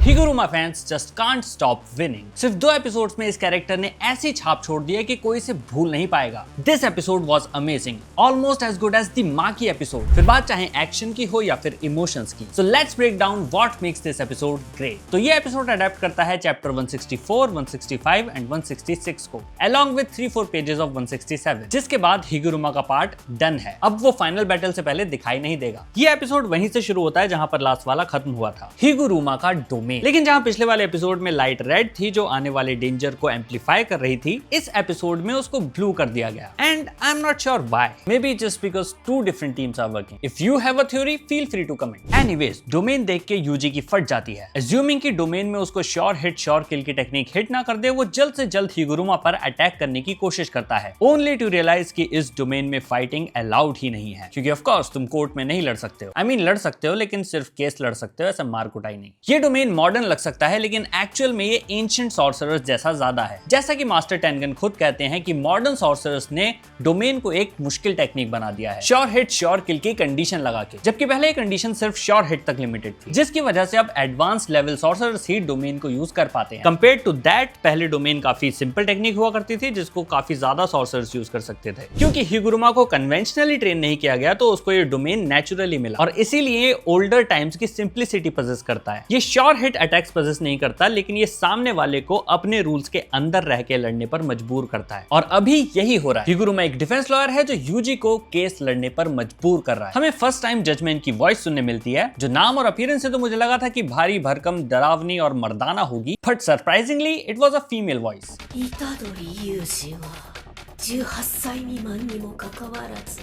हिगुरुमा fans just can't stop winning. सिर्फ 2 episodes में इस कैरेक्टर ने ऐसी छाप छोड़ दी है कि कोई इसे भूल नहीं पाएगा। This episode was amazing, almost as good as the Maki episode. फिर बात चाहे एक्शन की हो या फिर इमोशंस की। So let's break down what makes this episode great. तो ये एपिसोड अडेप्ट करता है चैप्टर 164, 165 एंड 166 को, along with 3-4 पेजेस ऑफ 167, जिसके बाद हिगुरुमा का पार्ट डन है। अब वो फाइनल बैटल से पहले दिखाई नहीं देगा। ये एपिसोड वहीं से शुरू होता है जहां पर लास्ट वाला खत्म हुआ था, हिगुरुमा का डोमेन। लेकिन जहां पिछले वाले एपिसोड में लाइट रेड थी जो आने वाले डेंजर को एम्पलीफाई कर रही थी, इस एपिसोड में उसको ब्लू कर दिया गया। And I am not sure why, maybe just because 2 different teams are working. If you have a theory, feel free to comment. Anyways, domain देख के यूजी की फट जाती है। अज्यूमिंग कि डोमेन में उसको श्योर हिट श्योर किल की टेक्निक हिट ना कर दे, वो जल्द से जल्द हिगुरुमा पर अटैक करने की कोशिश करता है, ओनली टू रियलाइज कि इस डोमेन में फाइटिंग अलाउड ही नहीं है, क्योंकि ऑफ कोर्स तुम कोर्ट में नहीं लड़ सकते हो। आई मीन लड़ सकते हो, लेकिन सिर्फ केस लड़ सकते हो, ऐसा मार कुटाई नहीं। ये डोमेन मॉडर्न लग सकता है, लेकिन एक्चुअल में ये एंशिएंट सॉर्सरर्स जैसा ज्यादा है। जैसा कि मास्टर टेनगन खुद कहते हैं कि मॉडर्न सॉर्सरर्स ने डोमेन को एक मुश्किल टेक्निक बना दिया है, श्योर हिट श्योर किल की कंडीशन लगा के, जबकि पहले ये कंडीशन सिर्फ श्योर हिट तक लिमिटेड थी, जिसकी वजह से अब एडवांस लेवल सॉर्सरर्स ही डोमेन को यूज कर पाते हैं। कंपेयर टू दैट, पहले डोमेन काफी सिंपल टेक्निक हुआ करती थी जिसको काफी ज्यादा सॉर्सरर्स यूज कर सकते थे। क्योंकि हिगुरुमा को कन्वेंशनली ट्रेन नहीं किया गया, तो उसको ये डोमेन नेचुरली मिला, और इसीलिए ओल्डर टाइम्स की सिंप्लिसिटी पजेस करता है। ये श्योर हिट अटैक्स पजेस नहीं करता, लेकिन ये सामने वाले को अपने रूल्स के अंदर रह के लड़ने पर मजबूर करता है, और अभी यही हो रहा है। हिगुरुमा एक डिफेंस लॉयर है जो यूजी को केस लड़ने पर मजबूर कर रहा है। हमें फर्स्ट टाइम जजमेंट की वॉइस सुनने मिलती है, जो नाम और अपीयरेंस से तो मुझे लगा था कि भारी भरकम डरावनी और मर्दाना होगी, but surprisingly it was a female voice. 18歳未満にもかかわらず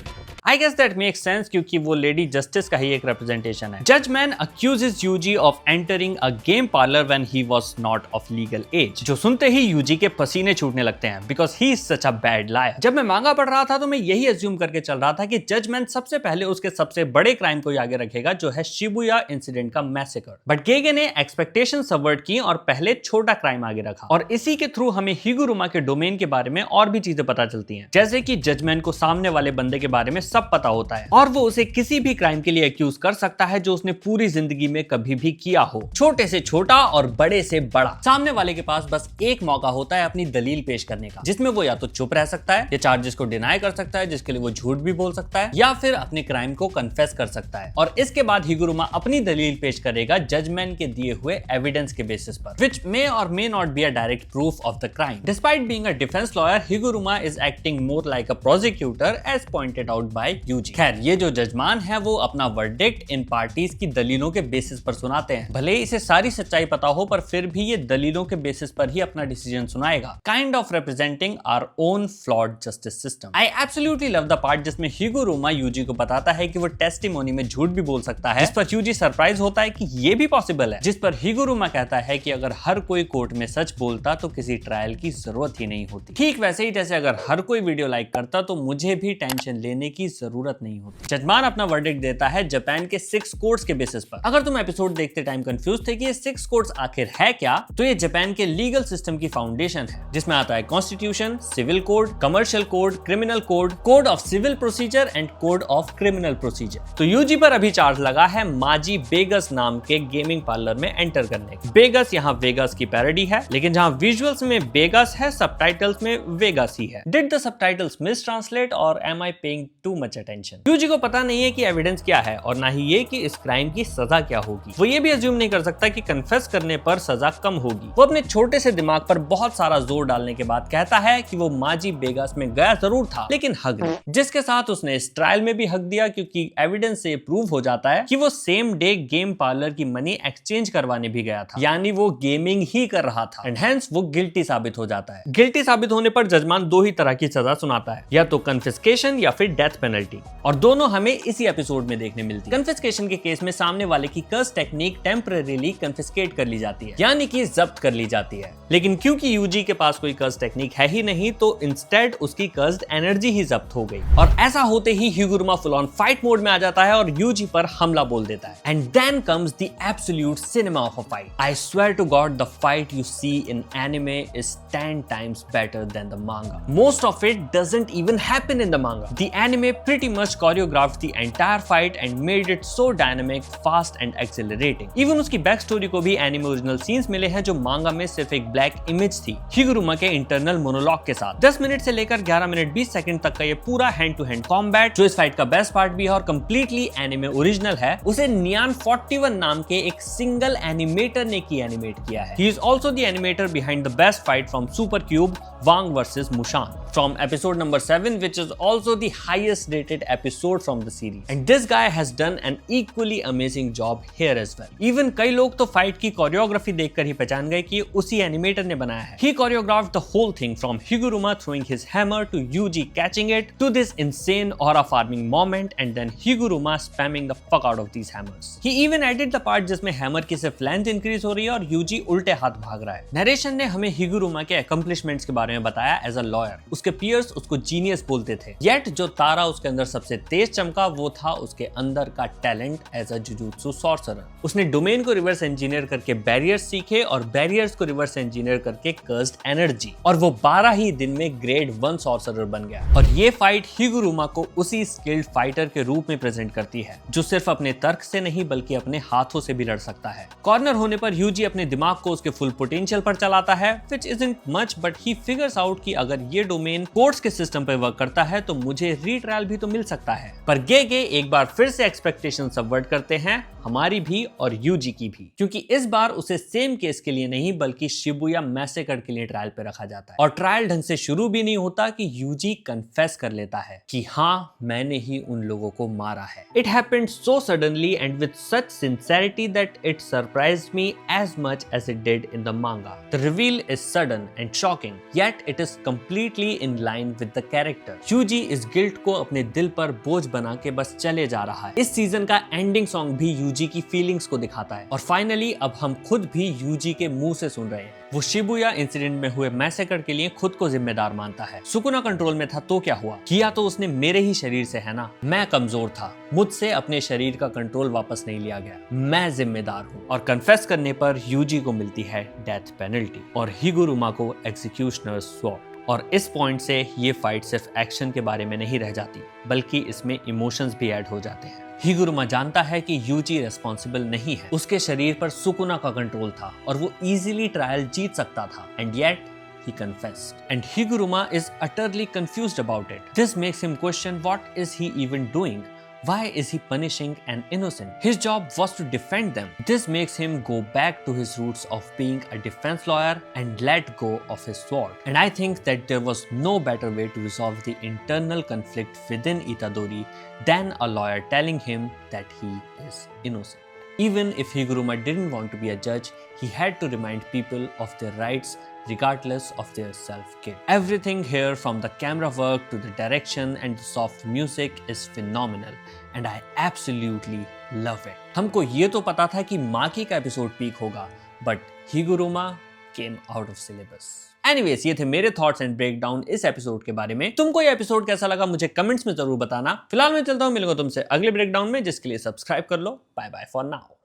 I guess that makes sense, क्योंकि वो लेडी जस्टिस का ही एक रिप्रेजेंटेशन है। जज man accuses Yuji of entering a game parlor when he was not of legal age, जो सुनते ही यूजी के पसीने छूटने लगते हैं, because he is such a bad liar। जब मैं मांगा पढ़ रहा था तो मैं यही अज्यूम करके चल रहा था कि जज मैन सबसे पहले उसके सबसे बड़े क्राइम को आगे रखेगा, जो है शिबुया इंसिडेंट का मैसेकर। बट गेगे ने एक्सपेक्टेशन सबवर्ट की और पहले छोटा क्राइम आगे रखा, और इसी के थ्रू हमें हिगुरुमा के डोमेन के बारे में और भी चीजें पता चलती हैं, जैसे कि जजमेंट को सामने वाले बंदे के बारे में सब पता होता है, और वो उसे किसी भी क्राइम के लिए एक्यूज कर सकता है जो उसने पूरी जिंदगी में कभी भी किया हो, छोटे से छोटा और बड़े से बड़ा। सामने वाले के पास बस एक मौका होता है अपनी दलील पेश करने का, जिसमें वो या तो चुप रह सकता है, या चार्जेस को डिनाई कर सकता है, जिसके लिए वो झूठ भी बोल सकता है, या फिर अपने क्राइम को कन्फेस कर सकता है, और इसके बाद हिगुरुमा अपनी दलील पेश करेगा जजमेंट के दिए हुए एविडेंस के बेसिस पर, which may or may not be a direct proof of the crime. Despite being a defense lawyer, Higuruma is acting more like a prosecutor, as pointed out by Yuji. खैर, ये जो जजमान है वो अपना verdict इन parties की दलीलों के basis पर सुनाते हैं। भले इसे सारी सच्चाई पता हो, पर फिर भी ये दलीलों के बेसिस पर ही अपना डिसीजन सुनाएगा, kind of representing our own flawed justice system. I absolutely love the part जिसमें हिगुरुमा यूजी को बताता है कि वो टेस्टिमोनी में झूठ भी बोल सकता है, जिस पर यूजी सरप्राइज होता है कि ये भी पॉसिबल है, जिस पर हिगुरुमा कहता है कि अगर हर कोई कोर्ट में सच बोलता तो किसी ट्रायल की जरूरत ही नहीं होती। ठीक वैसे ही जैसे अगर हर कोई वीडियो लाइक करता तो मुझे भी टेंशन लेने की जरूरत नहीं होती। जजमान अपना वर्डिक्ट देता है जापान के 6 कोड्स के बेसिस पर। अगर तुम एपिसोड देखते टाइम कंफ्यूज थे कि ये 6 कोड्स आखिर है क्या, तो ये जापान के लीगल सिस्टम की फाउंडेशन है, जिसमें आता है constitution, civil code, commercial code, criminal code, code of civil procedure and code of criminal procedure. तो यूजी पर अभी चार्ज लगा है माजी बेगस नाम के गेमिंग पार्लर में एंटर करने का। बेगस यहाँ वेगास की पैरोडी है, लेकिन जहाँ विजुअल्स में बेगस है, सबटाइटल्स में वेगास ही है। Did the subtitles miss translate or am I paying too much attention? यूजी को पता नहीं है कि एविडेंस क्या है, और ना ही ये कि इस क्राइम की सजा क्या होगी। वो ये भी अज्यूम नहीं कर सकता कि कन्फेस करने पर सजा कम होगी। वो अपने छोटे से दिमाग पर बहुत सारा जोर डालने के बाद कहता है कि वो माजी बेगास में गया जरूर था, लेकिन हक नहीं, जिसके साथ उसने इस ट्रायल में भी हक दिया, क्योंकि एविडेंस से प्रूव हो जाता है कि वो सेम डे गेम पार्लर की मनी एक्सचेंज करवाने भी गया था, यानी वो गेमिंग ही कर रहा था, एंड हेंस वो गिल्टी साबित हो जाता है। गिल्टी साबित होने पर जजमान 2 ही तरह की सजा सुनाता है, या तो कन्फिस्केशन या फिर डेथ पेनल्टी, और दोनों हमें इसी एपिसोड में देखने मिलती है। कन्फिस्केशन के केस में सामने वाले की कर्स टेक्निक टेम्परेरीली कन्फिस्केट कर ली जाती है, यानी कि जब्त कर ली जाती है, लेकिन क्योंकि यूजी के पास कोई कर्स टेक्निक है ही नहीं, तो इंस्टेड उसकी कर्स्ड एनर्जी ही जब्त हो गई, और ऐसा होते ही हिगुरुमा फुल ऑन फाइट मोड में आ जाता है और यूजी पर हमला बोल देता है। And then comes the absolute cinema of a fight. I swear to God the fight you see in anime is 10 times better than the manga. Most of it doesn't even happen in the manga. The anime pretty much choreographed the entire fight and made it so dynamic, fast and exhilarating. Even उसकी back story को भी anime original scenes मिले हैं जो मांगा में सिर्फ एक ब्लैक इमेज थी हिगुरुमा के इंटरनल मोनोलॉग के साथ। 10 मिनट से लेकर 11 मिनट 20 सेकंड तक का ये पूरा हैंड टू हैंड कॉम्बैट, जो इस फाइट का बेस्ट पार्ट भी है और कंप्लीटली एनिमे ओरिजिनल है, उसे नियान 41 नाम के एक सिंगल एनिमेटर ने की एनिमेट किया है। He is also the animator behind the best fight from Super Cube, Wang versus Mushan, from episode number 7, which is also the highest rated episode from the series. And this guy has done an equally amazing job here as well. Even कई लोग तो fight की choreography देखकर ही पहचान गए कि उसी animator ने बनाया है। He choreographed the whole thing from Higuruma throwing his hammer to Yuji catching it to this insane aura farming moment and then Higuruma spamming the fuck out of these hammers. He even added the part जिसमें hammer की सिर्फ length increase हो रही है और UG उल्टे हाथ भाग रहा है। नरेशन ने हमें हिगुरुमा के अकम्प्लिशमेंट्स के बारे में बताया एज अ लॉयर। उसके पीयर्स उसको जीनियस बोलते थे, येट जो तारा उसके अंदर सबसे तेज चमका वो था उसके अंदर का talent as a jujutsu sorcerer. उसने डोमेन को रिवर्स इंजीनियर करके बैरियर्स सीखे और बैरियर्स को रिवर्स इंजीनियर करके कर्स्ड एनर्जी, और वो 12 ही दिन में ग्रेड 1 सॉर्सरर बन गया। और ये फाइट हिगुरुमा को उसी स्किल्ड फाइटर के रूप में प्रेजेंट करती है जो सिर्फ अपने तर्क से नहीं बल्कि अपने हाथों से भी लड़ सकता है। कॉर्नर होने पर यूजी अपने दिमाग को उसके फुल पोटेंशियल पर चलाता है, which isn't much, but he figures out कि अगर ये डोमेन कोर्ट्स के सिस्टम पर वर्क करता है तो मुझे रीट्रायल भी तो मिल सकता है। पर गे एक बार फिर से एक्सपेक्टेशन सबवर्ट करते हैं, हमारी भी और यूजी की भी, क्योंकि इस बार उसे सेम केस के लिए नहीं बल्कि शिबुया मैसेकर के लिए ट्रायल पे रखा जाता है। और ट्रायल ढंग से शुरू भी नहीं होता कि यूजी कन्फेस कर लेता है कि हाँ मैंने ही उन लोगों को मारा है। It happened so suddenly and with such sincerity that it surprised me as much as it did in the manga. The reveal is sudden and shocking, yet it is completely in line with the character. Yuji इस guilt को अपने दिल पर बोझ बना के बस चले जा रहा है। इस सीजन का एंडिंग सॉन्ग भी यूजी की फीलिंग्स को दिखाता है और फाइनली अब हम खुद भी यूजी के मुंह से सुन रहे हैं। वो शिबुया इंसिडेंट में हुए मैसेकर के लिए खुद को जिम्मेदार मानता है। सुकुना कंट्रोल में था तो क्या हुआ, किया तो उसने मेरे ही शरीर से है ना, मैं कमजोर था, मुझसे अपने शरीर का कंट्रोल वापस नहीं लिया गया, मैं जिम्मेदार हूँ। और कन्फेस करने पर यूजी को मिलती है डेथ पेनल्टी और हिगुरुमा को एग्जीक्यूशनर स्वॉर्ड। और इस पॉइंट से ये फाइट सिर्फ एक्शन के बारे में नहीं रह जाती बल्कि इसमें इमोशंस भी ऐड हो जाते हैं। हिगुरुमा जानता है कि यूजी रेस्पॉन्सिबल नहीं है, उसके शरीर पर सुकुना का कंट्रोल था और वो इजीली ट्रायल जीत सकता था, and yet he confessed. And Higuruma is utterly confused about it. This makes him question what is he even doing? Why is he punishing an innocent? His job was to defend them. This makes him go back to his roots of being a defense lawyer and let go of his sword. And I think that there was no better way to resolve the internal conflict within Itadori than a lawyer telling him that he is innocent. Even if Higuruma didn't want to be a judge, he had to remind people of their rights regardless of their self-guilt. Everything here from the camera work to the direction and the soft music is phenomenal and I absolutely love it. हमको ये तो पता था कि माकी का episode peak होगा, but Higuruma came out of syllabus. Anyways ये थे मेरे थॉट्स एंड ब्रेक डाउन इस एपिसोड के बारे में। तुमको ये एपिसोड कैसा लगा मुझे कमेंट्स में जरूर बताना। फिलहाल मैं चलता हूँ, मिलूंगा तुमसे अगले ब्रेक डाउन में, जिसके लिए सब्सक्राइब कर लो। Bye bye for now.